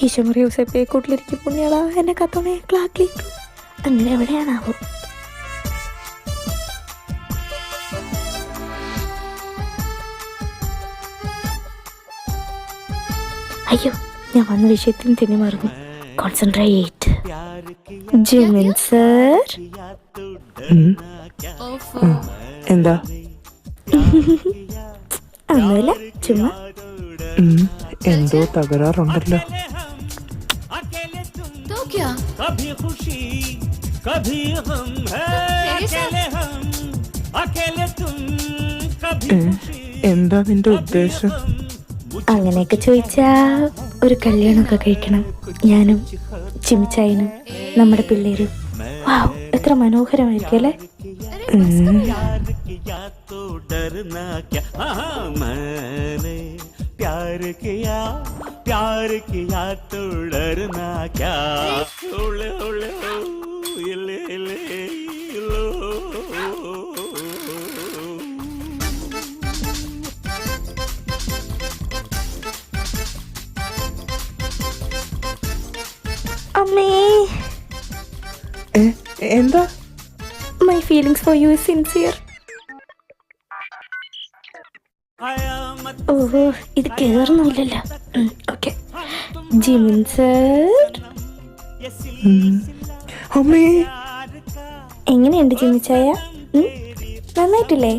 ഈശോമറിയൂസപ്പേ കൂട്ടിലിരിക്കും പുണ്യാള എന്നെ കത്തോണേ ക്ലാക്കിലേക്കും. അങ്ങനെ എവിടെയാണാവോ? അയ്യോ, ഞാൻ വന്ന വിഷയത്തിന് തന്നെ മറന്നു. കോൺസെൻട്രേറ്റ്. Jimin sir. എന്താ? ഒന്നുമില്ല, ചുമ്മാ. എന്തോ തകരാറുണ്ടല്ലോ. എന്താ നിന്റെ ഉദ്ദേശം? അങ്ങനെയൊക്കെ ചോദിച്ചാ ഒരു കല്യാണമൊക്കെ കഴിക്കണം, ഞാനും ചിമിച്ചായനും നമ്മുടെ പിള്ളേരും. വാവ്, എത്ര മനോഹരമായിരിക്കും അല്ലേ? അമ്മേ, എന്താ? My feelings for you is sincere. ഓഹോ, ഇത് കേറുന്നില്ലല്ലോ. Okay, Jimin sir. എങ്ങനെയുണ്ട് ജിമിച്ചായ? നന്നായിട്ടില്ലേ?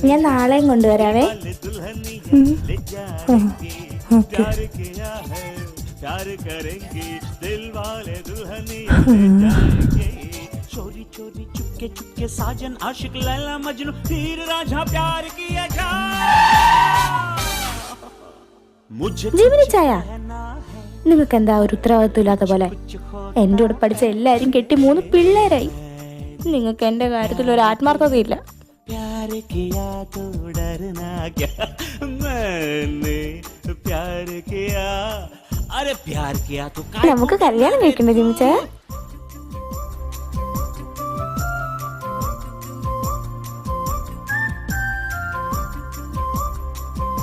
ഞാൻ നാളെയും കൊണ്ടുവരാവേ. चोरी चोरी चुपके चुपके साजन आशिक लैला मजनू तीर राझा प्यार किया जा मुझे ജിമിനിച്ചായ, നിങ്ങൾക്ക് എന്താ ഒരു ഉത്തരവാദിത്വം ഇല്ലാത്ത പോലെ? എൻ്റെ കൂടെ പഠിച്ച എല്ലാരും കെട്ടി 3 പിള്ളേരായി. നിങ്ങൾക്ക് എൻ്റെ കാര്യത്തിൽ ഒരു ആത്മാർത്ഥതയില്ല. प्यार किया तो डरना क्या मैंने प्यार किया अरे प्यार किया तो നമുക്ക് കല്യാണം കഴിക്കണ്ടേ ജിമിച്ചായ?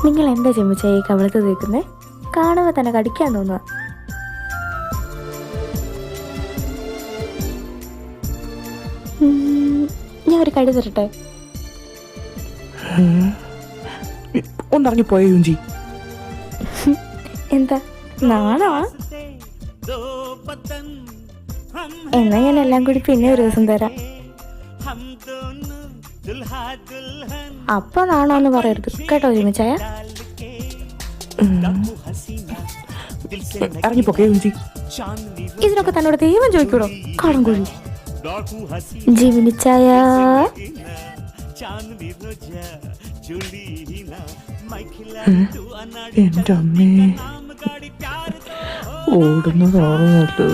നിങ്ങൾ എന്താ ജിമിച്ചായ കവളത്ത് തേക്കുന്നേ? കാണുമ്പോ തന്നെ കടിക്കാൻ തോന്നുക. ഞാൻ ഒരു കടി തരട്ടെ? ഒന്നിറങ്ങിപ്പോയ യുഞ്ചി. എന്താ നാണോ? എന്നാ ഞാൻ എല്ലാം കൂടി പിന്നെ ഒരു ദിവസം തരാം. അപ്പൊ നാണോന്ന് പറയരുത് കേട്ടോ ജിമിച്ചായ. ഇറങ്ങിപ്പോക്കെ യുഞ്ചി. ഇതിനൊക്കെ തന്നോട് ദൈവം ചോദിക്കൂടോ കാടൻകുഴി. ജിമിനിച്ചായ, എന്റെ അമ്മേ, ഓടുന്നതാണ് നല്ലത്.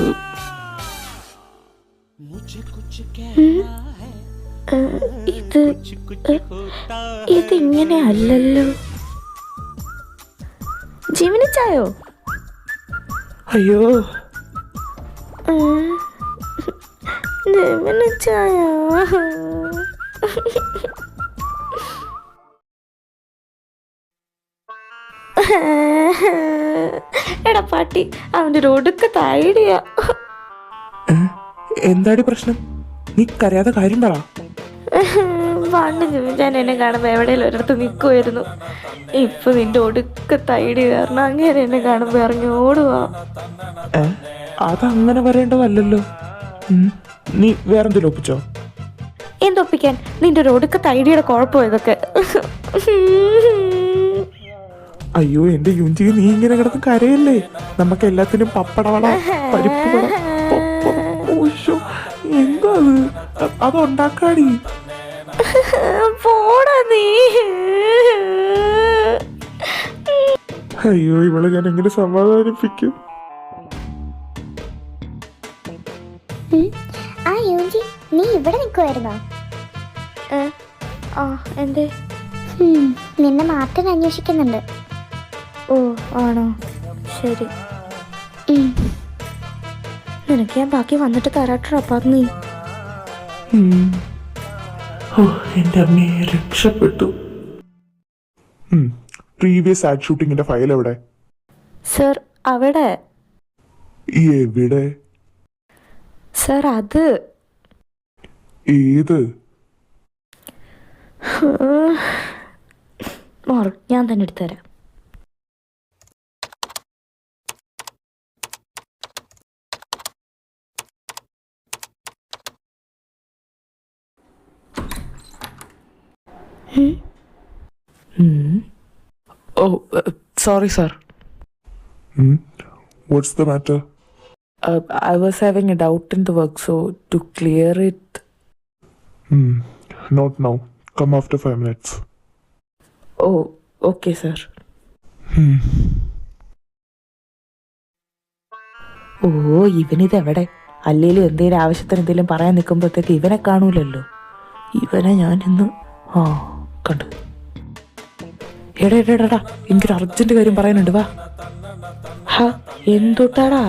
ഇതിങ്ങനെ അല്ലല്ലോ. ജിമിനിച്ചായോ? അയ്യോ, ജിമിനിച്ചായോ? എടാ പാട്ടി, അവന്റെ ഒരു ഒടുക്കത്തെ ഐഡിയ. എന്താടി പ്രശ്നം? നീ കരയാതെ കാര്യം പറ. പണ്ട് ജിമിച്ചാൻ എന്നെ കാണുമ്പോ എവിടെയെങ്കിലും ഒരിടത്ത് നിൽക്കുമായിരുന്നു. ഇപ്പൊ നിന്റെ ഒടുക്കത്തെ ഐഡിയ കാരണം അങ്ങനെ എന്നെ കാണുമ്പോ ഇറങ്ങി ഓടുവാ. അതങ്ങനെ പറയേണ്ടതല്ലോ. നീ വേറെന്തെങ്കിലും ഒപ്പിച്ചോ? എന്തൊപ്പിക്കാൻ? നിന്റെ ഒരു ഒടുക്കത്തെ ഐഡിയയുടെ കുഴപ്പം ഇതൊക്കെ. അയ്യോ എന്റെ യുഞ്ചി, നീ ഇങ്ങനെ കിടന്ന് കരയല്ലേ. നമുക്ക് എല്ലാത്തിനും പപ്പടവട, പരിപ്പ് വട, എന്താ അതുണ്ടാക്കാടി. പോടാ നീ. അയ്യോ, ഇവളെ ഞാൻ എങ്ങനെ സമാധാനിപ്പിക്കും? ആ യുഞ്ചി, നീ ഇവിടെ നിൽക്കുമായിരുന്നോ? എന്തേ? നിന്നെ മാർട്ടിൻ അന്വേഷിക്കുന്നുണ്ട്. ഓ ആണോ, ശരി. നിനക്ക് ഞാൻ ബാക്കി വന്നിട്ട് തരാട്ടോ പറഞ്ഞു. എന്റെ അമ്മയെ രക്ഷപ്പെട്ടു. പ്രീവിയസ് ആഡ് ഷൂട്ടിങ്ങിന്റെ ഫയൽ എവിടെ? സർ അവിടെ. എവിടെ? സർ അത്. ഏത്? ഞാൻ തന്നെ എടുത്തുതരാം. Oh, sorry, sir. What's the matter? I was having a doubt in the work, so to clear it. Not now. Come after 5 minutes. Oh, okay, sir. ഓ, ഇവനിതെവിടെ? അല്ലേലും എന്തെങ്കിലും ആവശ്യത്തിന് എന്തെങ്കിലും പറയാൻ നിൽക്കുമ്പോഴത്തേക്ക് ഇവനെ കാണൂലല്ലോ. ഇവനെ ഞാൻ ഇന്ന് കണ്ടു. എടാ എനിക്കൊരു അർജന്റ് കാര്യം പറയാനുണ്ട്, വാ. എന്തുട്ടാടാ?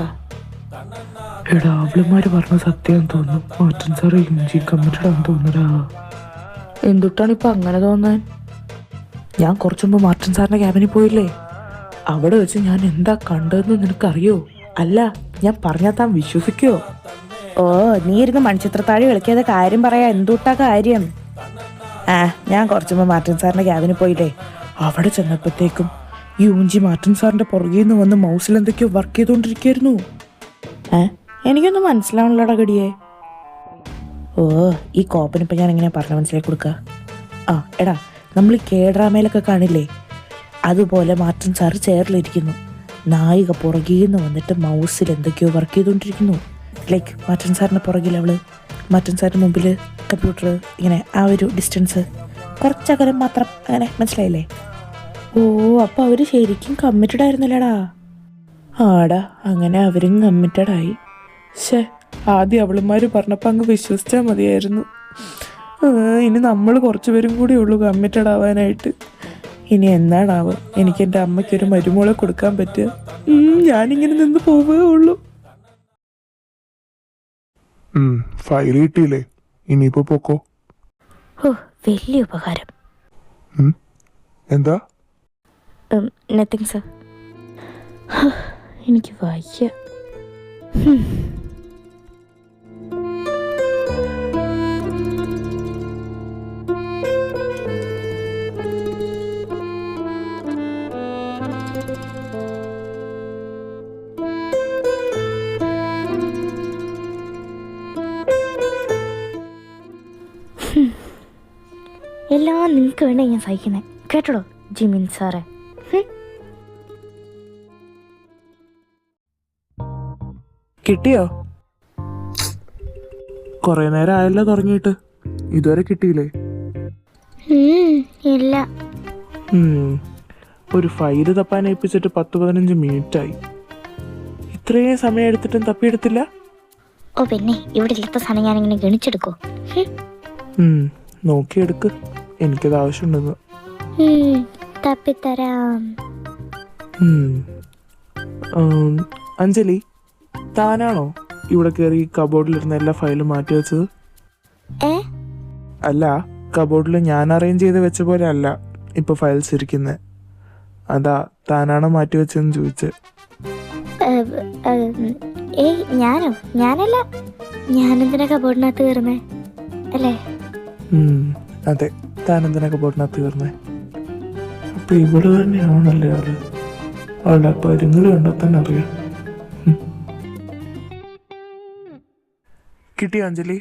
എടാ, അവളുമാര് പറഞ്ഞ സത്യം തോന്നുന്നു. മാറ്റൻ സാറ് ഇഞ്ചി കമ്മിറ്റഡ് ആണെന്ന് തോന്നുടാ. എന്തുട്ടാണ് ഇപ്പൊ അങ്ങനെ തോന്നാൻ? ഞാൻ കുറച്ചു മുമ്പ് മാർട്ടിൻ സാറിന്റെ ക്യാബിനിൽ പോയില്ലേ? അവിടെ വെച്ച് ഞാൻ എന്താ കണ്ടതെന്ന് നിനക്കറിയോ? അല്ല, ഞാൻ പറഞ്ഞാൽ താൻ വിശ്വസിക്കോ? ഓ, നീ ഇരുന്ന് മൺചിത്രത്താഴി കളിക്കാതെ കാര്യം പറയാ. എന്തുട്ടാ കാര്യം? ഞാൻ കുറച്ചു മുമ്പ് മാർട്ടിൻ സാറിന്റെ ക്യാബിനിൽ പോയില്ലേ? അവിടെ ചെന്നപ്പോഴത്തേക്കും യൂഞ്ചി മാർട്ടിൻ സാറിന്റെ പുറകിൽ നിന്ന് വന്ന് മൗസിൽ എന്തൊക്കെയോ വർക്ക് ചെയ്തുകൊണ്ടിരിക്കുകയായിരുന്നു. എനിക്കൊന്നും മനസ്സിലാവണല്ലോടാ ഗടിയെ. ഓ, ഈ കോപ്പനിപ്പോൾ ഞാൻ എങ്ങനെയാ പറഞ്ഞ മനസ്സിലാക്കി കൊടുക്കുക? എടാ, നമ്മൾ ഈ കേഡ്രാമയിലൊക്കെ കാണില്ലേ, അതുപോലെ മാർട്ടിൻ സാറ് ചെയറിലിരിക്കുന്നു, നായിക പുറകിൽ നിന്ന് വന്നിട്ട് മൗസിൽ എന്തൊക്കെയോ വർക്ക് ചെയ്തുകൊണ്ടിരിക്കുന്നു. ലൈക്ക് മാർട്ടിൻ സാറിൻ്റെ പുറകിൽ അവള്, മാർട്ടിൻ സാറിന് മുമ്പിൽ കമ്പ്യൂട്ടർ, ഇങ്ങനെ ആ ഒരു ഡിസ്റ്റൻസ് കുറച്ചകലം മാത്രം. അങ്ങനെ മനസ്സിലായില്ലേ? ഓ, അപ്പോൾ അവർ ശരിക്കും കമ്മിറ്റഡ് ആയിരുന്നല്ലേടാ? ആടാ, അങ്ങനെ അവരും കമ്മിറ്റഡായി. ആദ്യം അവളുമാർ പറഞ്ഞപ്പോൾ അങ്ങ് വിശ്വസിച്ചാൽ മതിയായിരുന്നു. ഇനി നമ്മൾ കുറച്ച് പേരും കൂടി ഉള്ളൂ കമ്മിറ്റഡ് ആവാനായിട്ട്. ഇനി എന്നാണാവും എനിക്ക് എൻ്റെ അമ്മയ്ക്കൊരു മരുമോളെ കൊടുക്കാൻ പറ്റുക? ഞാനിങ്ങനെ നിന്ന് പോവേ ഉള്ളൂ. ഫയൽ കിട്ടിയില്ലേ? ഇനിയിപ്പോ പോക്കോ. ഓ, വലിയ ഉപകാരം. എന്താ? Nothing sir. എനിക്ക് വയ്യ. എല്ലാം നിങ്ങൾക്ക് വേണ്ട ഞാൻ സഹിക്കുന്നേ, കേട്ടോളൂ ജിമിൻ സാറേ. കിട്ടിയോ? കൊറേ നേരം ആയല്ലോ തുടങ്ങിയിട്ട്, ഇതുവരെ കിട്ടിയില്ലേ? ഇല്ല. ഒരു ഫയല് തപ്പാൻ ഏൽപ്പിച്ചിട്ട് 10-15 മിനിറ്റായി. ഇത്രയും സമയം എടുത്തിട്ടും തപ്പിയെടുത്തില്ല? ഓ, പിന്നെ ഇവിടെ ഇല്ലാത്ത സാധനം ഞാനിങ്ങനെ ഗണിച്ചെടുക്കോ? നോക്കിയെടുക്ക്, എനിക്കത് ആവശ്യമുണ്ടെന്ന്. തപ്പിത്തരാം. അഞ്ജലി, താനാണോ ഇവിടെ കയറി കബോർഡിലിരുന്ന എല്ലാ ഫയലും മാറ്റി വെച്ചത്? അല്ല, കബോർഡിൽ ഞാൻ അറേഞ്ച് ചെയ്ത് വെച്ച പോലെ അല്ല ഇപ്പൊ ഫയൽസ് ഇരിക്കുന്നത്. അതാ താനാണോ മാറ്റി വെച്ചതെന്ന് ചോദിച്ചത്. ഞാനോ? ഞാനല്ല. ഞാനെന്തിനാ കബോർഡിനകത്ത് കയറുന്നേ? അല്ലേ? അതെ, താനെന്തിനാ കബോർഡിനകത്ത് കയറുന്നേ? അപ്പൊ ഇവിടെ തന്നെയാണല്ലേ ആള്? ആളുടെ പരുങ്ങൾ കണ്ടാൽ തന്നെ അറിയാം. കിട്ടിയോ അഞ്ജലി?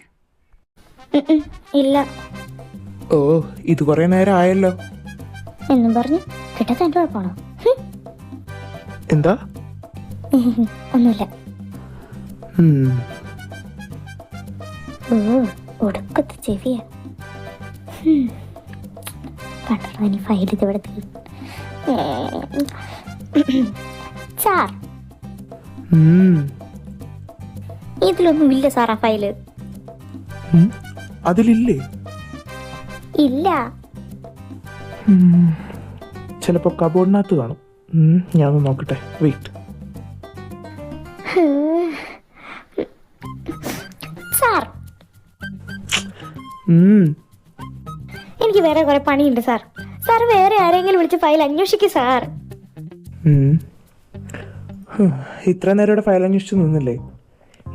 ഇല്ല. ഓ, ഇത് കുറെ നേരം ആയല്ലോ എന്നും പറഞ്ഞു കിട്ടാത്ത എന്റെ കുഴപ്പമാണോ? എന്താ? ഒന്നുമില്ല. ഒടുക്കത്തെ ചെവിയ. കണ്ടോ, ഇനി ഫയൽ ഇതെവിടെ സാർ? ഇതിലൊന്നും ഇല്ല സാർ. ആ ഫയല് അതിലില്ലേ? ഇല്ല. ചിലപ്പോ കബോർഡിനകത്ത് കാണും. ഞാൻ നോക്കട്ടെ, വെയിറ്റ്. സാർ, എനിക്ക് വേറെ കുറെ പണിയുണ്ട് സാർ. സാർ വേറെ ആരെങ്കിലും വിളിച്ച് ഫയൽ അന്വേഷിക്കും സാർ. ഇത്ര നേരം ഇവിടെ ഫയൽ അന്വേഷിച്ച് നിന്നില്ലേ?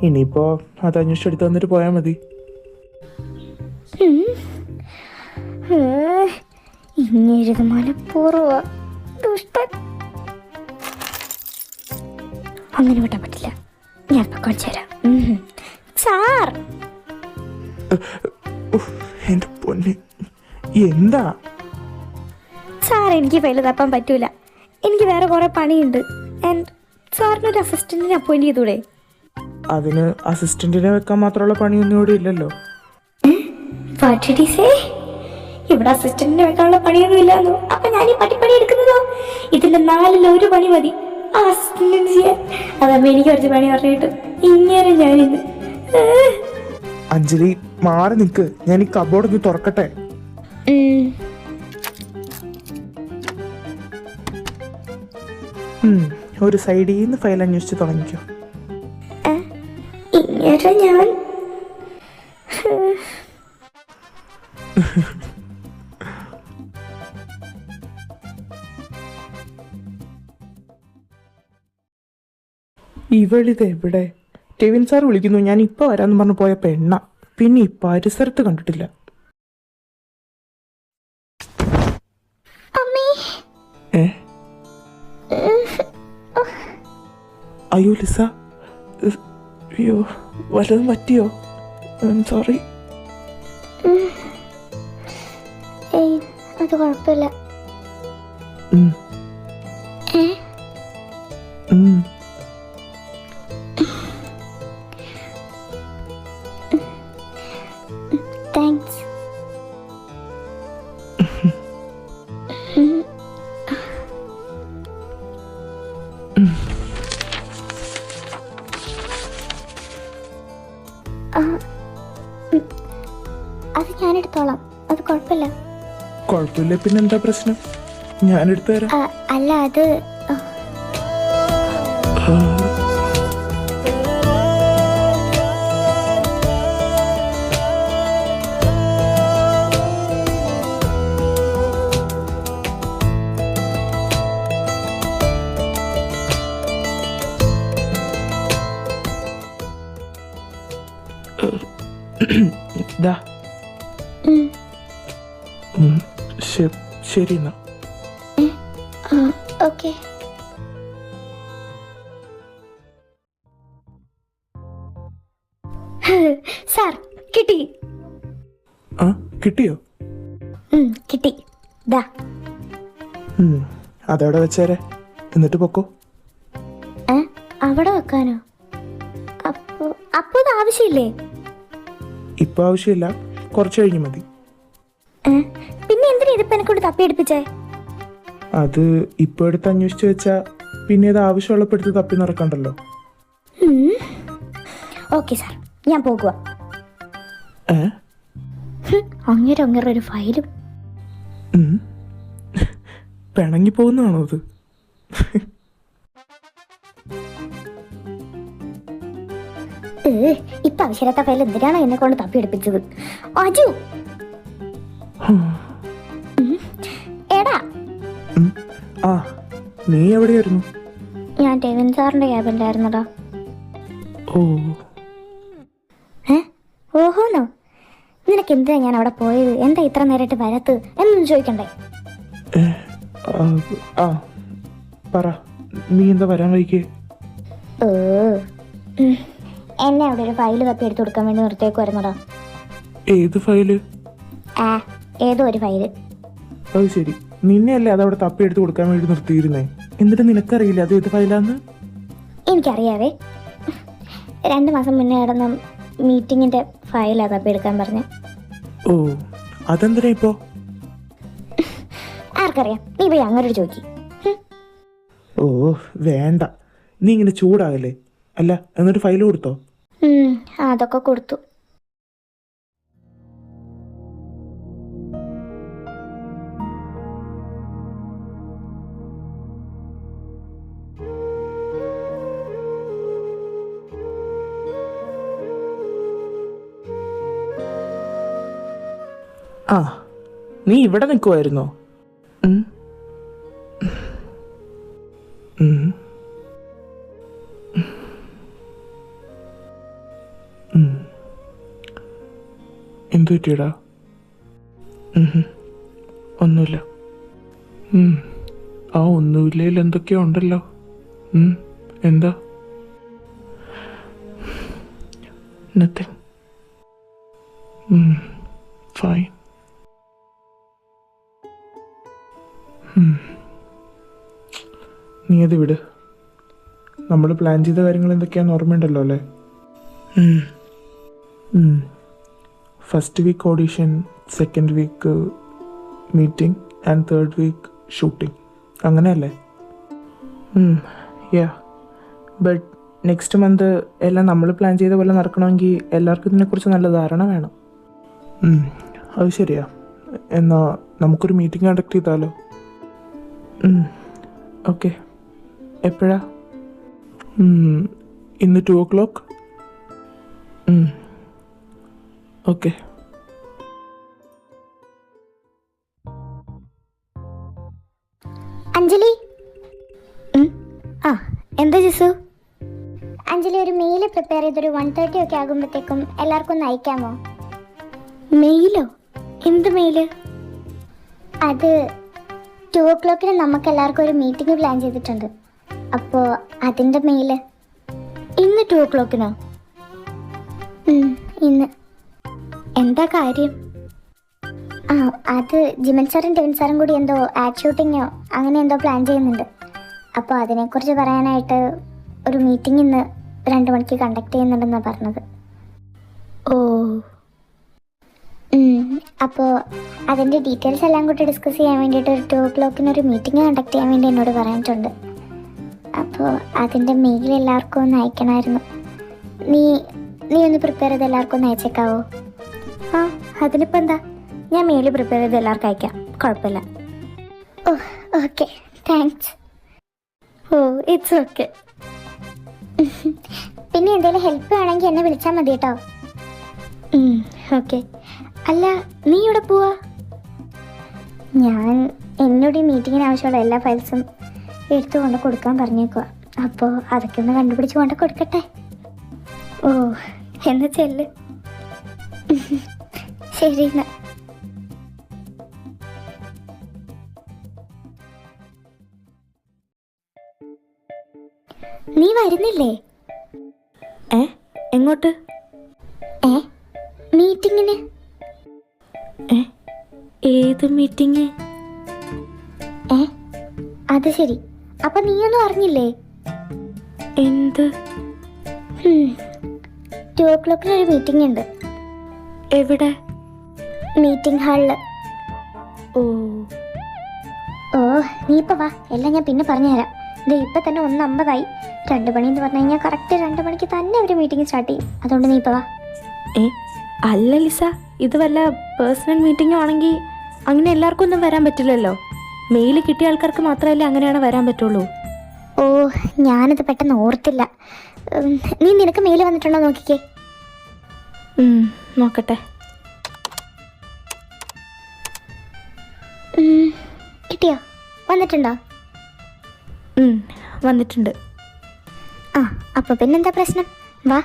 ഇനിയിപ്പോ അത് അന്വേഷിച്ചെടുത്ത് വന്നിട്ട് പോയാൽ മതി. ഇങ്ങനെ മനഃപൂർവ്വ ദുഷ്ടൻ. അങ്ങനെ വിട്ടാൻ പറ്റില്ല. ഞാൻ കാണിച്ചു തരാം. സാർ എന്റെ പൊന്നെ, എന്താ സാർ? എനിക്ക് ഫയൽ തപ്പാൻ പറ്റൂല. എനിക്ക് വേറെ കുറെ പണിയുണ്ട്. ആൻഡ് സാറിനൊരു അസിസ്റ്റന്റിനെ അപ്പോയിന്റ് ചെയ്തൂടെ? അതിന് അസിസ്റ്റന്റിനെ വെക്കാൻ മാത്രമുള്ള പണിയൊന്നും ഇവിടെ ഇല്ലല്ലോ. ഇവിടെ അസിസ്റ്റന്റിനെ വെക്കാനുള്ള പണിയൊന്നും ഇല്ലാന്നോ? അപ്പൊ ഞാൻ ഈ പട്ടിപ്പണി എടുക്കുന്നതോ? ഇതിന്റെ 4-1 പണി മതി അസിസ്റ്റന്റ് ചെയ്യാൻ. അതമ്മ എനിക്ക് കുറച്ച് പണി പറഞ്ഞിട്ട് ഇങ്ങനെ ഞാനിന്ന്. അഞ്ജലി മാറി നിൽക്ക്, ഞാൻ ഈ കബോർഡ് ഒന്ന് തുറക്കട്ടെ. ഒരു സൈഡിൽ നിന്ന് ഫയൽ അന്വേഷിച്ച് തുടങ്ങിക്കോ. ഇങ്ങനെ ഞാൻ ഇവളിത് എവിടെ? ടെവിൻ സാർ വിളിക്കുന്നു, ഞാൻ ഇപ്പൊ വരാന്ന് പറഞ്ഞു പോയ പെണ്ണ. പിന്നെ ഈ പരിസരത്ത് കണ്ടിട്ടില്ല. അയ്യോ ലിസ, അയ്യോ വല്ലതും പറ്റിയോ? സോറി. അത് കുഴപ്പമില്ല. താങ്ക്സ്. അത് ഞാനെടുത്തോളാം. അത് കുഴപ്പമില്ല. കുഴപ്പമില്ല പിന്നെ എന്താ പ്രശ്നം? ഞാൻ എടുത്തു തരാം. അല്ല അത് ശരി എന്നാ. ഓക്കെ. സാർ കിട്ടി. കിട്ടിയോ? കിട്ടി. ദാ അതവിടെ വെച്ചേരെ, എന്നിട്ട് പൊക്കോ. അവിടെ വെക്കാനോ? അപ്പൊ ഇത് ആവശ്യമില്ലേ? ഇപ്പൊ ആവശ്യമില്ല, കുറച്ച് കഴിഞ്ഞ് മതി. പിന്നെ എന്തിനാ ഇതിപ്പോ എന്നെക്കൊണ്ട് തപ്പിയെടുപ്പിച്ചേ? അത് ഇപ്പൊ എടുത്ത് അന്വേഷിച്ച് വെച്ചാ പിന്നെ ഇത് ആവശ്യമുള്ളപ്പോ എടുത്ത് തപ്പി നടക്കണ്ടല്ലോ. ഓക്കെ സാർ, ഞാൻ പോകുക. അങ്ങനെ ഒരു ഫയലും പിണങ്ങി പോകുന്നതാണോ അത്? ഇപ്പൊ ആവശ്യമില്ലാത്ത ഫയൽ എന്തിനാണ് എന്നെ കൊണ്ട് തപ്പിയെടുപ്പിച്ചത്? അജു എടാ, നീ എവിടെയായിരുന്നു? ഞാൻ ടെവിൻ സാറിന്റെ ക്യാബിലായിരുന്നടാ. ഓഹോന്നോ? നിനക്ക് എന്തിനാ ഞാൻ അവിടെ പോയത്? എന്താ ഇത്ര നേരമായിട്ട് വരത്ത് എന്നൊന്നും ചോദിക്കണ്ടേ? പറ, നീ എന്താ വരാൻ വൈകി? എന്നെ അവിടെ ഒരു ഫയല് തപ്പി എടുത്തു കൊടുക്കാൻ വേണ്ടി നിർത്തിയേക്കുവായിരുന്നടാ. ഏത് ഫയല്? ഏതോ ഒരു ഫയല്. അത് ശരി, നിന്നെയല്ലേ അതവിടെ തപ്പി എടുത്ത് കൊടുക്കാൻ വേണ്ടി നിർത്തിയിരുന്നേ? എന്നിട്ട് നിനക്കറിയില്ല അത് ഏത് ഫയലാന്ന്? എനിക്കറിയാവേ. 2 മാസം മുന്നേ നടന്ന മീറ്റിങ്ങിന്റെ ഫയലാ തപ്പി എടുക്കാൻ പറഞ്ഞ. അതെന്തിനാ ഇപ്പോ? ആർക്കറിയാം, നീ പോയി അങ്ങോട്ട് ചോദിക്കി. വേണ്ട, നീ ഇങ്ങനെ ചൂടാകല്ലേ. അല്ല, എന്നിട്ട് ഫയൽ കൊടുത്തോ? അതൊക്കെ കൊടുത്തു. നീ ഇവിടെ നിൽക്കുമായിരുന്നോ? എന്തു പറ്റിയടാ? ഒന്നുമില്ല. ആ ഒന്നുമില്ലേൽ എന്തൊക്കെയോ ഉണ്ടല്ലോ. എന്താ? നത്തിങ്. ഫൈൻ. നീ അത് വിട്. നമ്മൾ പ്ലാൻ ചെയ്ത കാര്യങ്ങൾ എന്തൊക്കെയാണെന്ന് ഓർമ്മയുണ്ടല്ലോ അല്ലേ? First week audition, second week meeting and third week shooting, അങ്ങനെയല്ലേ? യാ, ബട്ട് നെക്സ്റ്റ് മന്ത് എല്ലാം നമ്മൾ പ്ലാൻ ചെയ്ത പോലെ നടക്കണമെങ്കിൽ എല്ലാവർക്കും ഇതിനെക്കുറിച്ച് നല്ല ധാരണ വേണം. അത് ശരിയാ. എന്നാൽ നമുക്കൊരു മീറ്റിംഗ് കണ്ടക്ട് ചെയ്താലോ? ഓക്കെ. എപ്പോഴാ? ഇന്ന് 2 o'clock. ഓക്കെ. അഞ്ജലി. ആ, എന്താ ജിസു? അഞ്ജലി, ഒരു മെയിൽ പ്രിപ്പയർ ചെയ്തൊരു 1:30 ഒക്കെ ആകുമ്പോഴത്തേക്കും എല്ലാവർക്കും ഒന്ന് അയക്കാമോ? മെയിലോ? എന്ത് മെയില്? അത് 2 o'clock നമുക്ക് എല്ലാവർക്കും ഒരു മീറ്റിംഗ് പ്ലാൻ ചെയ്തിട്ടുണ്ട്. അപ്പോൾ അതിൻ്റെ മെയില്. ഇന്ന് 2 o'clock? ഇന്ന്. എന്താ കാര്യം? അത് ജിമൻ സാറും ടെവിൻ സാറും കൂടി എന്തോ ആഡ് ഷൂട്ടിങ്ങോ അങ്ങനെ എന്തോ പ്ലാൻ ചെയ്യുന്നുണ്ട്. അപ്പോൾ അതിനെക്കുറിച്ച് പറയാനായിട്ട് ഒരു മീറ്റിംഗ് ഇന്ന് 2 മണിക്ക് കണ്ടക്ട് ചെയ്യുന്നുണ്ടെന്നാണ് പറഞ്ഞത്. ഓ. അപ്പോൾ അതിൻ്റെ ഡീറ്റെയിൽസ് എല്ലാം കൂടി ഡിസ്കസ് ചെയ്യാൻ വേണ്ടിയിട്ട് ഒരു 2 o'clock ഒരു മീറ്റിംഗ് കണ്ടക്ട് ചെയ്യാൻ വേണ്ടി എന്നോട് പറഞ്ഞിട്ടുണ്ട്. അപ്പോൾ അതിൻ്റെ മെയിൽ എല്ലാവർക്കും ഒന്ന് അയക്കണമായിരുന്നു. നീ ഒന്ന് പ്രിപ്പയർ ചെയ്ത് എല്ലാവർക്കും ഒന്ന് അയച്ചേക്കാവോ? ആ, അതിനിപ്പോൾ എന്താ, ഞാൻ മെയിൽ പ്രിപ്പയർ ചെയ്ത് എല്ലാവർക്കും അയക്കാം, കുഴപ്പമില്ല. Oh, okay, thanks. Oh, it's okay. പിന്നെ എന്തെങ്കിലും ഹെൽപ്പ് വേണമെങ്കിൽ എന്നെ വിളിച്ചാൽ മതി കേട്ടോ. ഓക്കെ. അല്ല, നീ ഇവിടെ പോവാ? ഞാൻ എന്നോട് ഈ മീറ്റിങ്ങിന് ആവശ്യമുള്ള എല്ലാ ഫയൽസും എടുത്തു കൊണ്ട് കൊടുക്കാൻ പറഞ്ഞേക്കുക. അപ്പോൾ അതൊക്കെ ഒന്ന് കണ്ടുപിടിച്ച് കൊണ്ട് കൊടുക്കട്ടെ. ഓ, എന്നാ ചെല്ല്. ശരി എന്നാ. നീ വരുന്നില്ലേ? എങ്ങോട്ട്? മീറ്റിങ്ങിന്. ഏത് മീറ്റിങ്? അത് ശരി, അപ്പൊ നീയൊന്നും അറിഞ്ഞില്ലേ? എന്ത്? 2 o'clock ഒരു മീറ്റിംഗ് ഉണ്ട്. എവിടെ? മീറ്റിംഗ് ഹാളില്. ഓ, നീ ഇപ്പൊ വാ, എല്ലാം ഞാൻ പിന്നെ പറഞ്ഞുതരാം. ഇത് ഇപ്പൊ തന്നെ 1:50 2 മണി എന്ന് പറഞ്ഞു കഴിഞ്ഞാൽ കറക്റ്റ് 2 മണിക്ക് തന്നെ ഒരു മീറ്റിംഗ് സ്റ്റാർട്ട് ചെയ്യും. അതുകൊണ്ട് നീ ഇപ്പൊ വാ. അല്ല ലിസ, ഇത് വല്ല പേഴ്സണൽ മീറ്റിംഗും ആണെങ്കിൽ അങ്ങനെ എല്ലാവർക്കും ഒന്നും വരാൻ പറ്റില്ലല്ലോ. മെയിൽ കിട്ടിയ ആൾക്കാർക്ക് മാത്രമല്ലേ അങ്ങനെയാണ് വരാൻ പറ്റുള്ളൂ. ഓ, ഞാനിത് പെട്ടെന്ന് ഓർത്തില്ല. നീ നിനക്ക് മെയിൽ വന്നിട്ടുണ്ടോ നോക്കിക്കേ. നോക്കട്ടെ. കിട്ടിയോ? വന്നിട്ടുണ്ടോ? വന്നിട്ടുണ്ട്. അപ്പൊ പിന്നെന്താ പ്രശ്നം? വാ.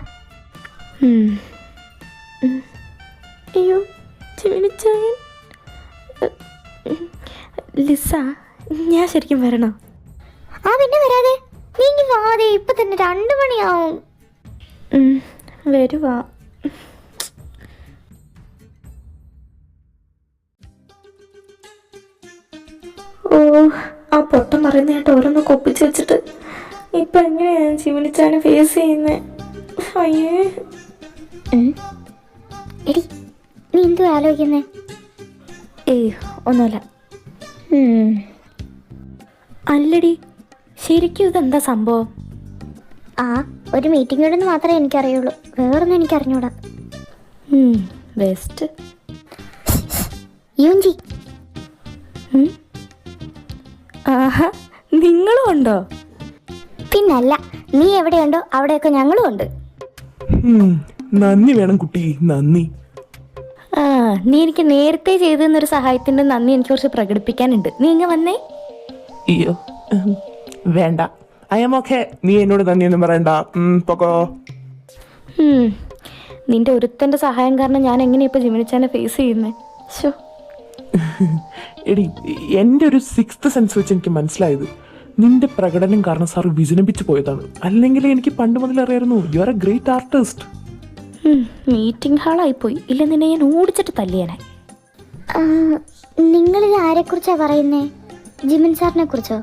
അയ്യോ, ചിമിനിച്ചായൻ. ലിസ, ഞാൻ ശരിക്കും വരണോ? പിന്നെ വരാതെ. നീ ഇനി വാതെ, ഇപ്പൊ തന്നെ 2 മണിയാവും. വരുവാ. ഓ, ആ പൊട്ടം പറയുന്നതായിട്ട് ഓരോന്നൊക്കെ ഒപ്പിച്ച് വെച്ചിട്ട് ഇപ്പൊ എങ്ങനെയാ ചിമിനിച്ചാനെ ഫേസ് ചെയ്യുന്നേ? അയ്യേ. എടി, നീ എന്തു ആലോചിക്കുന്നേ? ഒന്നുമില്ല. അല്ലടി, ശരിക്കും ഇതെന്താ സംഭവം? ഒരു മീറ്റിംഗ് ഉണ്ടെന്ന് മാത്രമേ എനിക്കറിയുള്ളൂ, വേറൊന്നും എനിക്കറിഞ്ഞൂടാ. ബെസ്റ്റ്. യൂഞ്ചി. ആഹാ, നിങ്ങളും ഉണ്ടോ? പിന്നല്ല, നീ എവിടെയുണ്ടോ അവിടെയൊക്കെ ഞങ്ങളും ഉണ്ട്. നന്ദി വേണം കുട്ടി, നന്ദി. നീ എനിക്ക് നേരത്തെ ചെയ്തെന്നൊരു സഹായത്തിന്റെ നന്ദി എനിക്ക് കുറച്ച് പ്രകടിപ്പിക്കാനുണ്ട്. നീ ഇങ്ങ വന്നേ. അയ്യോ വേണ്ട, ഐ എം ഓക്കെ. നീ എന്നോട് നന്ദിയൊന്നും പറയണ്ട, പൊക്കോ. നിന്റെ ഒരുത്തൻ്റെ സഹായം കാരണം ഞാൻ എങ്ങനെയാ ഇപ്പോൾ ജിമിനിച്ചാനെ ഫേസ് ചെയ്യുന്നത്? ശോ. എടി, എൻ്റെ ഒരു 6th സെൻസ് വെച്ച് എനിക്ക് മനസ്സിലായത് നിന്റെ പ്രകടനം കാരണം സാർ വിജനിപ്പിച്ചു പോയതാണ്. അല്ലെങ്കിൽ എനിക്ക് പണ്ട് മുതൽ അറിയായിരുന്നു you are a great artist. Meeting ഹാളായിപ്പോയി, ഇല്ല നിന്നെ ഞാൻ ഓടിച്ചിട്ട് തല്ലിയാനെ. നിങ്ങളിത് ആരെക്കുറിച്ചാണ് പറയുന്നേ? ജിമിൻ സാറിനെ കുറിച്ചോ?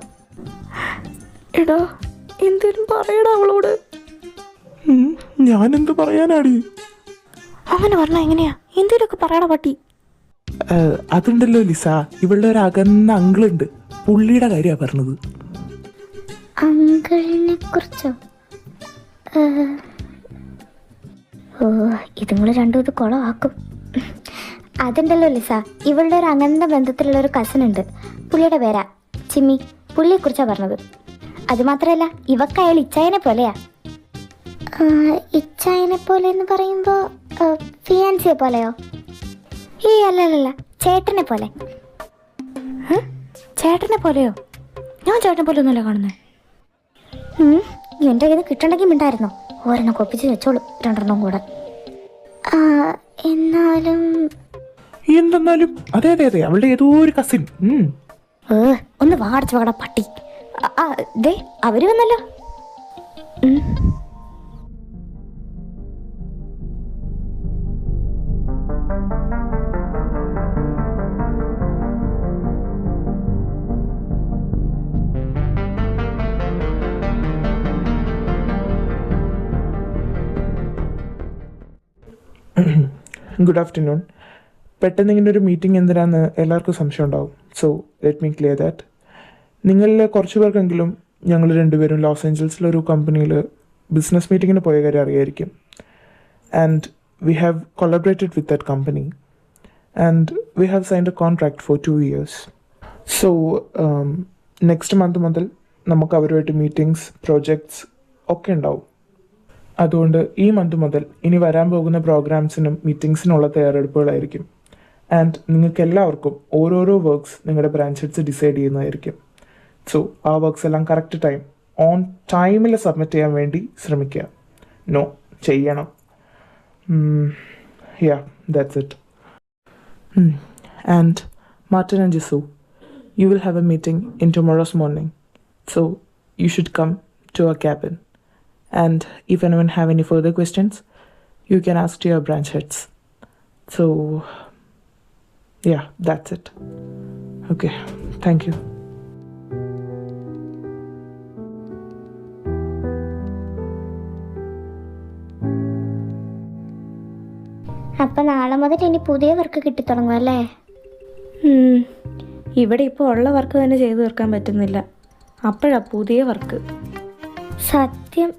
എടാ എന്തേലും പറയടാ അവളോട്. ഞാനെന്ത് പറയാനാടി? അങ്ങനെ പറഞ്ഞാൽ എങ്ങനെയാ? എന്തേലുമൊക്കെ പറയടാ പട്ടി. അതുണ്ടല്ലോ ലിസ, ഇവളുടെ ഒരു അകന്ന അങ്കിളുണ്ട്, പുള്ളിയുടെ കാര്യമാണ് പറഞ്ഞത്. അങ്കിളിനെ കുറിച്ചോ? ഓ, ഇതുങ്ങൾ രണ്ടും ഇത് കുളമാക്കും. അതുണ്ടല്ലോ ലിസ, ഇവളുടെ ഒരു അനന്ത ബന്ധത്തിലുള്ള ഒരു കസിൻ ഉണ്ട്, പുള്ളിയുടെ പേരാ ചിമ്മി. പുള്ളിയെ കുറിച്ചാണ് പറഞ്ഞത്. അതുമാത്രമല്ല, ഇവക്ക് അയാൾ ഇച്ചായനെ പോലെയാ. ഇച്ചായനെ പോലെ എന്ന് പറയുമ്പോൾ ഫിയാൻസിയെ പോലെയോ? ഈ അല്ലല്ല, ചേട്ടനെ പോലെ. ചേട്ടനെ പോലെയോ? ഞാൻ ചേട്ടനെ പോലെ ഒന്നുമല്ല കാണുന്നത്. എൻ്റെ കയ്യിൽ കിട്ടണമെങ്കിൽ മിണ്ടായിരുന്നോ? ഒരെണ്ണം കൊപ്പിച്ച് വെച്ചോളൂ, 2 കൂടെ. എന്നാലും എന്തെന്നാലും അതെ അതെ അതെ, അവളുടെ ഏതോ ഒരു കസിൻ. ഒന്ന് വാടച്ചു വാടാ പട്ടി. ദേ അവര് വന്നല്ലോ. Good afternoon. പെട്ടെന്ന് ഇങ്ങനെ ഒരു മീറ്റിംഗ് എന്തിനാന്ന് എല്ലാവർക്കും സംശയം ഉണ്ടാവും. So let me clear that. നിങ്ങളിൽ കുറച്ച് പേർക്കെങ്കിലും ഞങ്ങൾ രണ്ടുപേരും ലോസ് ഏഞ്ചൽസിലൊരു കമ്പനിയിൽ ബിസിനസ് മീറ്റിങ്ങിന് പോയ കാര്യം അറിയായിരിക്കും. And we have collaborated with that company and we have signed A contract four 2 years. So next month മുതൽ നമുക്ക് അവരുമായിട്ട് മീറ്റിംഗ്സ്, പ്രോജക്ട്സ് ഒക്കെ ഉണ്ടാവും. അതുകൊണ്ട് ഈ മന്ത് മുതൽ ഇനി വരാൻ പോകുന്ന പ്രോഗ്രാംസിനും മീറ്റിംഗ്സിനുള്ള തയ്യാറെടുപ്പുകളായിരിക്കും. ആൻഡ് നിങ്ങൾക്ക് എല്ലാവർക്കും ഓരോരോ വർക്ക്സ് നിങ്ങളുടെ ബ്രാഞ്ച് ഹെഡ്സ് ഡിസൈഡ് ചെയ്യുന്നതായിരിക്കും. സോ ആ വർക്ക്സ് എല്ലാം കറക്റ്റ് ടൈം, ഓൺ ടൈമിൽ സബ്മിറ്റ് ചെയ്യാൻ വേണ്ടി ശ്രമിക്കുക. നോ, ചെയ്യണം. Yeah, that's it. And Martin and Jisu, you will have a meeting in tomorrow's morning. So you should come to our cabin. And if anyone have any further questions, you can ask to your branch heads. So yeah, that's it. Okay, thank you. അപ്പം നാളെ മുതൽ ഇനി പുതിയ work കിട്ടിത്തുടങ്ങും അല്ലേ? ഇവിടെ ഇപ്പോൾ ഉള്ള work തന്നെ ചെയ്തു തീർക്കാൻ പറ്റുന്നില്ല. അപ്പോഴാ പുതിയ വർക്ക്. സത്യം,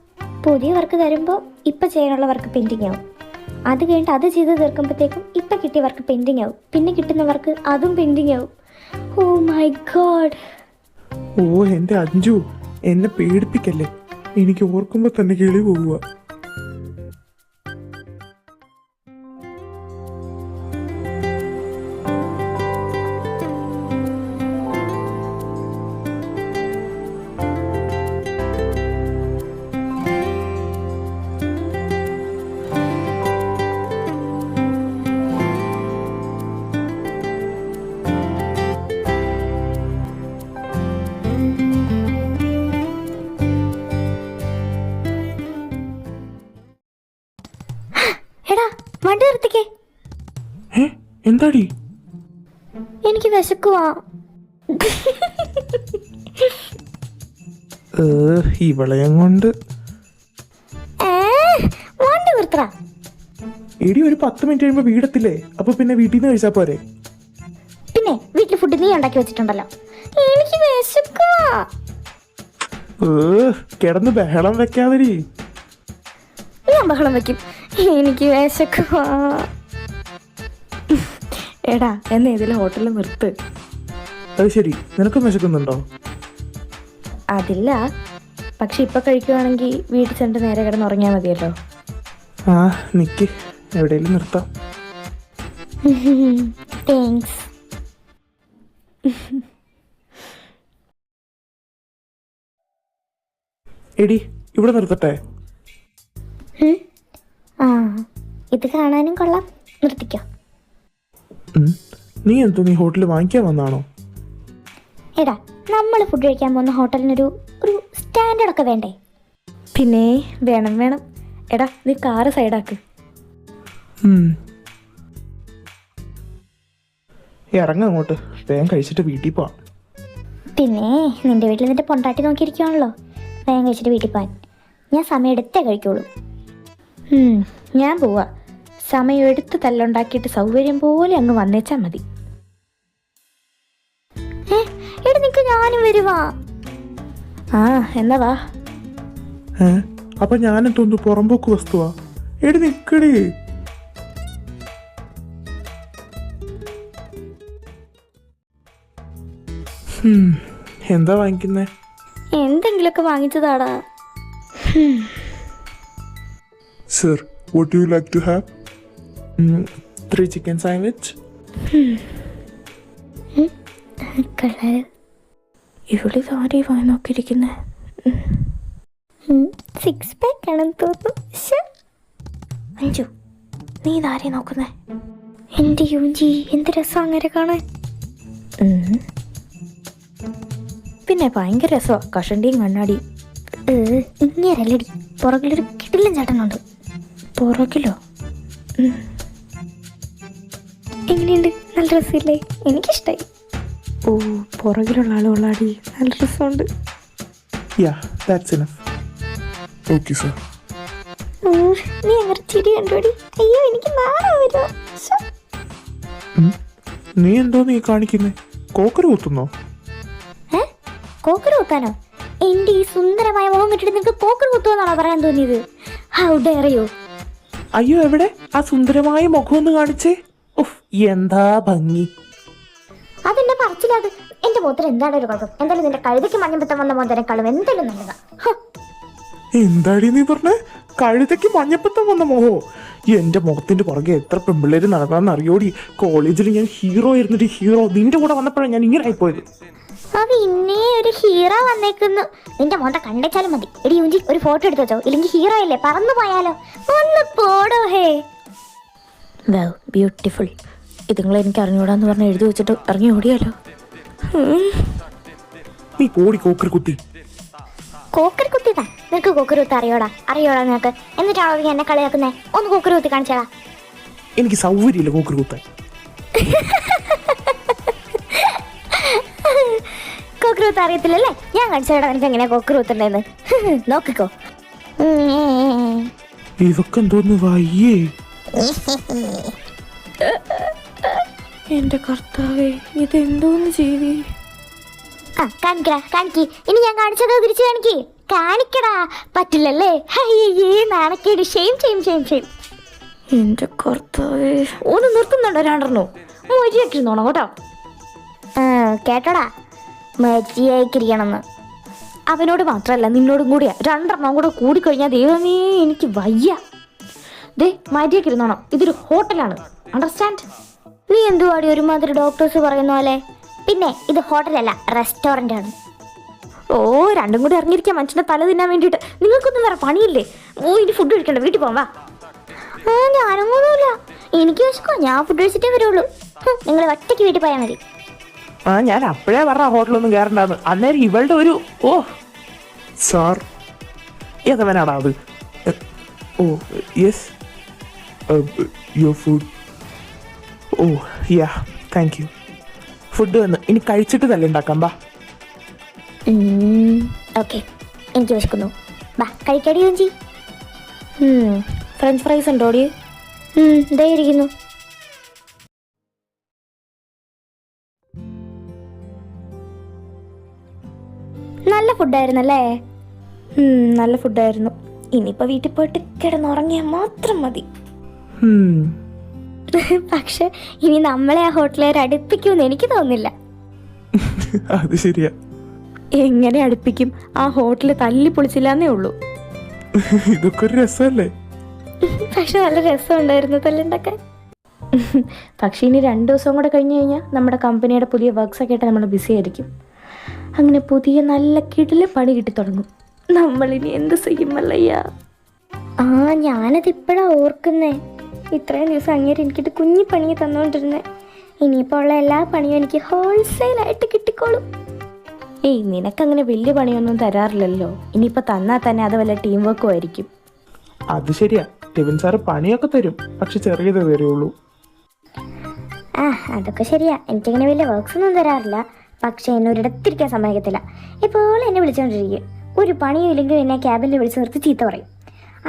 പുതിയ വർക്ക് തരുമ്പോൾ ഇപ്പം ചെയ്യാനുള്ള വർക്ക് പെൻഡിങ് ആവും. അത് കഴിഞ്ഞിട്ട് അത് ചെയ്ത് തീർക്കുമ്പോഴത്തേക്കും ഇപ്പം കിട്ടിയ വർക്ക് പെൻഡിങ് ആവും. പിന്നെ കിട്ടുന്ന വർക്ക് അതും പെൻഡിങ് ആവും. Oh my God. ഓ എൻ്റെ അഞ്ജു, എന്നെ പേടിപ്പിക്കല്ലേ. എനിക്ക് ഓർക്കുമ്പോൾ തന്നെ കിളി പോവുക. എടാ വണ്ടി നിർത്തിക്കേ. എന്താടി? എനിക്ക് വിശക്കുവാ. ഇവളെയും കൊണ്ട് വണ്ടി നിർത്തറ. എടി, ഒരു 10 മിനിറ്റ് കഴിയുമ്പോ വീടെത്തില്ലേ? അപ്പൊ പിന്നെ വീട്ടിൽ നിന്ന് കഴിച്ചാ പോരെ? പിന്നെ വീട്ടിൽ ഫുഡ് നീ ഉണ്ടാക്കി വെച്ചിട്ടുണ്ടല്ലോ. എനിക്ക് വിശക്കുവാ. കിടന്ന് ബഹളം വെക്കാതിരി. ഞാൻ ബഹളം വെക്കും. എനിക്ക് വിശക്കുവാ. എടാ എന്നെ ഇതിൽ ഹോട്ടലിൽ നിർത്ത്. അത് ശരി, നിനക്കും വിശക്കുന്നുണ്ടോ? അതില്ല, പക്ഷെ ഇപ്പൊ കഴിക്കുവാണെങ്കിൽ വീട്ടിൽ ചെന്നിട്ട് നേരെ കിടന്ന് ഉറങ്ങിയാൽ മതിയല്ലോ. ആ നിക്ക്, എവിടെയെങ്കിലും നിർത്താം. താങ്ക്സ്. എടി, ഇവിടെ നിർത്തട്ടെ? ആ ഇത് കാണാനും കൊള്ളാം. നിർത്തിക്കോ. നീ എന്തോ നീ ഹോട്ടലിൽ വാങ്ങിക്കാൻ വന്നാണോ? എടാ, നമ്മൾ ഫുഡ് കഴിക്കാൻ പോകുന്ന ഹോട്ടലിനൊരു സ്റ്റാൻഡേർഡൊക്കെ വേണ്ടേ? പിന്നെ വേണം വേണം. എടാ നീ കാറ് സൈഡാക്ക്. ഇറങ്ങ അങ്ങോട്ട്, വേഗം കഴിച്ചിട്ട് വീട്ടിൽ പോവാം. പിന്നെ നിന്റെ വീട്ടിൽ നിന്റെ പൊണ്ടാട്ടി നോക്കിയിരിക്കുവാണല്ലോ. വേഗം കഴിച്ചിട്ട് വീട്ടിൽ പോകാൻ. ഞാൻ സമയം എടുത്തേ കഴിക്കുള്ളൂ. ഞാൻ പോവാ. സമയം എടുത്ത് തല്ലുണ്ടാക്കിയിട്ട് സൗകര്യം പോലെ അങ്ങ് വന്നേച്ചാ മതി. എടാ നിനക്ക് ഞാനും വരുവാ. ആ എന്നാ വാ. അപ്പൊ ഞാനെന്തോന്നു പുറമ്പോക്ക് വസ്തുവാ? എടി നിക്കടി. എന്താ വാങ്ങിക്കുന്നേ? എന്തെങ്കിലുമൊക്കെ വാങ്ങിച്ചതാടാ. Sir, what do you like to have? 3 chicken sandwich. ഇവിടെ സാരി വാങ്ങി നോക്കിയിരിക്കുന്നേ. 6 പാക്ക് ആണെന്ന് തോന്നുന്നു. അഞ്ചു, നീ ഇതാരെ നോക്കുന്നേ? എൻ്റെ യൂജി, എന്ത് രസം അങ്ങനെ കാണാൻ. പിന്നെ ഭയങ്കര രസമാ കഷണ്ടിയും കണ്ണാടിയും. ഇങ്ങേരല്ലടി, പുറകിലൊരു കിടിലൻ ചേട്ടനുണ്ട്. പുറകിലോ? എങ്ങനെയുണ്ട്? നല്ല രസമില്ലേ? എനിക്കിഷ്ടായി. ഓ, പുറകിലുള്ള ആളുകളാടി, നല്ല രസമുണ്ട്. Yeah, that's enough. Okay, sir. നീ അങ്ങനെ ചിരി കണ്ടോടി. അയ്യോ, എനിക്ക് നാളെ വരുമോ? നീ എന്തോ നീ കാണിക്കുന്നേ? കോക്കറ് കുത്തുന്നോ? കോക്കറ് കുത്താനോ? എന്റെ ഈ സുന്ദരമായ മുഖം കിട്ടിട്ട് നിനക്ക് കോക്കറ് കുത്തുവെന്നാണോ പറയാൻ തോന്നിയത്? How dare you? അയ്യോ, എവിടെ ആ സുന്ദരമായ മുഖം ഒന്ന് കാണിച്ചേ. എന്താ ഭംഗി. അതെന്നെ പറച്ചില്ലാത്. എന്റെ മുഖത്തിൽ എന്താണ് ഒരു കുഴപ്പം? എന്തായാലും നിന്റെ കഴുതയ്ക്ക് മഞ്ഞപ്പത്തം വന്ന മോന്തരെക്കാളും എന്തായാലും നല്ലതാ. എന്താടി നീ പറഞ്ഞേ? കഴുതയ്ക്ക് മഞ്ഞപ്പത്തം വന്ന മോഹോ? എന്റെ മുഖത്തിന്റെ പുറകെ എത്ര പെമ്പിള്ളേര് നടക്കാന്ന് അറിയോടി. കോളേജിൽ ഞാൻ ഹീറോ ആയിരുന്നിട്ട് ഹീറോ നിന്റെ കൂടെ വന്നപ്പോഴാണ് ഞാൻ ഇങ്ങനെ ആയിപ്പോയത്. പിന്നെ ഒരു ഹീറോ വന്നേക്കുന്നു. നിന്റെ മോന്ത കണ്ടേച്ചാലും മതി. എടി യൂജി, ഒരു ഫോട്ടോ എടുത്ത് വെച്ചോ, ഇല്ലെങ്കിൽ ഹീറോ അല്ലേ പറന്നു പോയാലോ. ഒന്ന് പോടോ. ഹേ വൗ, ബ്യൂട്ടിഫുൾ. ഇതുങ്ങളെ എനിക്ക് അറിഞ്ഞൂടാന്ന് പറഞ്ഞ് എഴുതി വെച്ചിട്ട് ഇറങ്ങി ഓടിയാലോ. നീ പോടി കോക്കറി കുത്തി. കോക്കറി കുത്തിയതാ? നിനക്ക് കോക്കറി കുത്തി അറിയോടാ നിനക്ക്? എന്നിട്ടാണോ നീ എന്നെ കളിയാക്കുന്നേ? ഒന്ന് കോക്കറി കുത്തി കാണിച്ചാടാ. എനിക്ക് സൗകര്യമില്ല കോക്കറി കുത്താൻ. കോക്കറി കുത്ത അറിയത്തില്ലല്ലേ? ഞാൻ കാണിച്ചാടാ നിനക്ക് എങ്ങനെയാ കോക്കറി കുത്തണ്ടേന്ന്. നോക്കിക്കോ. ഇതൊക്കെ എന്തോന്ന് വയ്യേ. എന്റെ കർത്താവേ, ഇതെന്തോന്ന് ജീവി. കാണിക്കി. ഇനി ഞാൻ കാണിച്ചത് തിരിച്ചു കാണിക്കടാ. പറ്റില്ലല്ലേ? നാണക്കേട്. ഷെയിം. എന്റെ കർത്താവേ, ഒന്ന് നിർത്തുന്നുണ്ടോ? രണ്ടെണ്ണോ മര്യാദക്കിരുന്നോണം കേട്ടോ. കേട്ടോടാ, മര്യാദക്കിരിക്കണമെന്ന്. അവനോട് മാത്രമല്ല നിന്നോടും കൂടിയാ. രണ്ടെണ്ണം കൂടെ കൂടിക്കഴിഞ്ഞാൽ ദൈവമേ എനിക്ക് വയ്യ. ദേ, മര്യാദക്കിരുന്നോണം. ഇതൊരു ഹോട്ടലാണ്, അണ്ടർസ്റ്റാൻഡ്? നീ എന്തുവാടി ഒരുമാതിരി ഡോക്ടേഴ്സ് പറയുന്ന പോലെ? പിന്നെ ഇത് ഹോട്ടലല്ല, റെസ്റ്റോറൻ്റ് ആണ്. ഓ, രണ്ടും കൂടി ഇറങ്ങിയിരിക്കാൻ മനുഷ്യൻ്റെ തല തിന്നാൻ വേണ്ടിയിട്ട്. നിങ്ങൾക്കൊന്നും വേറെ പണിയില്ലേ? ഓ, ഇനി ഫുഡ് കഴിക്കണ്ട, വീട്ടിൽ പോവാ. ഞാനൊന്നുമില്ല, എനിക്ക് വിശക്കോ. ഞാൻ ഫുഡ് കഴിച്ചിട്ടേ വരുള്ളൂ. നിങ്ങൾ ഒറ്റയ്ക്ക് വീട്ടിൽ പോയാൽ മതി. ഞാൻ അപ്പോഴേ പറഞ്ഞ ഹോട്ടലൊന്നും കയറണ്ടാന്ന്. അന്നേരം ഇവളുടെ ഒരു സാർ ഏതവനാടാ അത്? Oh yes, your food. Oh yeah, thank you. Food വന്ന് ഇനി കഴിച്ചിട്ട് തന്നെ ഉണ്ടാക്കാം. ബാ. ഓക്കെ, എനിക്ക് വിശക്കുന്നു. ബാ കഴിക്കടി യോഞ്ചി. French fries ഉണ്ടോടി? ഇതേ ഇരിക്കുന്നു. നല്ല ഫുഡായിരുന്നല്ലേ? നല്ല ഫുഡായിരുന്നു. ഇനിയിപ്പോൾ വീട്ടിൽ പോയിട്ട് കിടന്നുറങ്ങിയാൽ മാത്രം മതി. പക്ഷെ ഇനി നമ്മളെ ആ ഹോട്ടലുകാർ അടുപ്പിക്കുമെന്ന് എനിക്ക് തോന്നുന്നില്ല. അത് ശരിയാ. എങ്ങനെ അടുപ്പിക്കും? ആ ഹോട്ടല് തല്ലി പൊളിച്ചില്ലാന്നേ ഉള്ളൂ. ഇതൊക്കെ ഒരു രസമല്ലേ? പക്ഷെ നല്ല രസമുണ്ടായിരുന്നു തല്ലുണ്ടാക്കാൻ. പക്ഷെ ഇനി 2 ദിവസം കൂടെ കഴിഞ്ഞ് കഴിഞ്ഞാൽ നമ്മുടെ കമ്പനിയുടെ പുതിയ വർക്ക്സൊക്കെ ആയിട്ട് നമ്മൾ ബിസി ആയിരിക്കും. അങ്ങനെ പുതിയ നല്ല കിടില പണി കിട്ടി തുടങ്ങും. നമ്മളിനി എന്ത് ചെയ്യും മല്ലയ്യ? ഞാനതിപ്പോഴാ ഓർക്കുന്നേ. ഇത്രയും ദിവസം അങ്ങേര് എനിക്കിട്ട് കുഞ്ഞി പണിയെ തന്നുകൊണ്ടിരുന്നത്. ഇനിയിപ്പോൾ ഉള്ള എല്ലാ പണിയും എനിക്ക് ഹോൾസെയിലായിട്ട് കിട്ടിക്കോളും. ഏയ് നിനക്കങ്ങനെ വലിയ പണിയൊന്നും തരാറില്ലല്ലോ. ഇനിയിപ്പോൾ തന്നാൽ തന്നെ അത് വല്ല ടീം വർക്കും ആയിരിക്കും. അത് ശരിയാ, ടിവിൻ സാറ് പണിയൊക്കെ തരും, പക്ഷെ ചെറിയത് തരുള്ളൂ. ആ അതൊക്കെ ശരിയാ. എനിക്കങ്ങനെ വലിയ വർക്ക്സ് ഒന്നും തരാറില്ല. പക്ഷേ എന്നെ ഒരിടത്തിരിക്കാൻ സമ്മതിക്കത്തില്ല. ഇപ്പോൾ എന്നെ വിളിച്ചുകൊണ്ടിരിക്കും. ഒരു പണിയും ഇല്ലെങ്കിൽ എന്നെ ക്യാബിനിൽ വിളിച്ച് നിർത്തി ചീത്ത പറയും.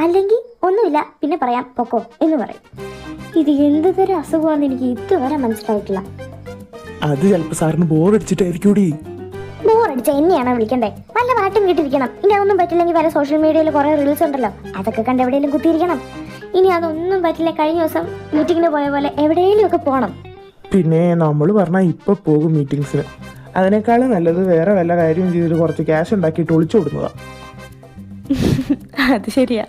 അല്ലെങ്കിൽ ഒന്നുമില്ല പിന്നെ പറയാം പൊക്കോ എന്ന് പറയും. ഇത് എന്ത് തരം അസുഖമാണെന്ന് എനിക്ക് ഇതുവരെ മനസ്സിലായിട്ടില്ല. അത് ചിലപ്പോൾ സാറിന് ബോറടിച്ചിട്ടായിരിക്കൂടി. ബോറടിച്ച എന്നെയാണോ വിളിക്കണ്ടേ? വല്ല പാട്ടും കേട്ടിരിക്കണം. ഇനി അതൊന്നും പറ്റില്ലെങ്കിൽ വല്ല സോഷ്യൽ മീഡിയയിൽ കുറേ റീൽസ് ഉണ്ടല്ലോ, അതൊക്കെ കണ്ട് എവിടെയെങ്കിലും കുത്തിയിരിക്കണം. ഇനി അതൊന്നും പറ്റില്ല, കഴിഞ്ഞ ദിവസം മീറ്റിങ്ങിന് പോയ പോലെ എവിടെയെങ്കിലും ഒക്കെ പോകണം. പിന്നെ നമ്മൾ പറഞ്ഞാൽ ഇപ്പം പോകും മീറ്റിങ്സിന്. അതിനേക്കാളും നല്ലത് വേറെ വല്ല കാര്യവും ചെയ്തിട്ട് കുറച്ച് ക്യാഷ് ഉണ്ടാക്കിയിട്ട് ഒളിച്ചു കൊടുക്കുക. അത് ശരിയാ.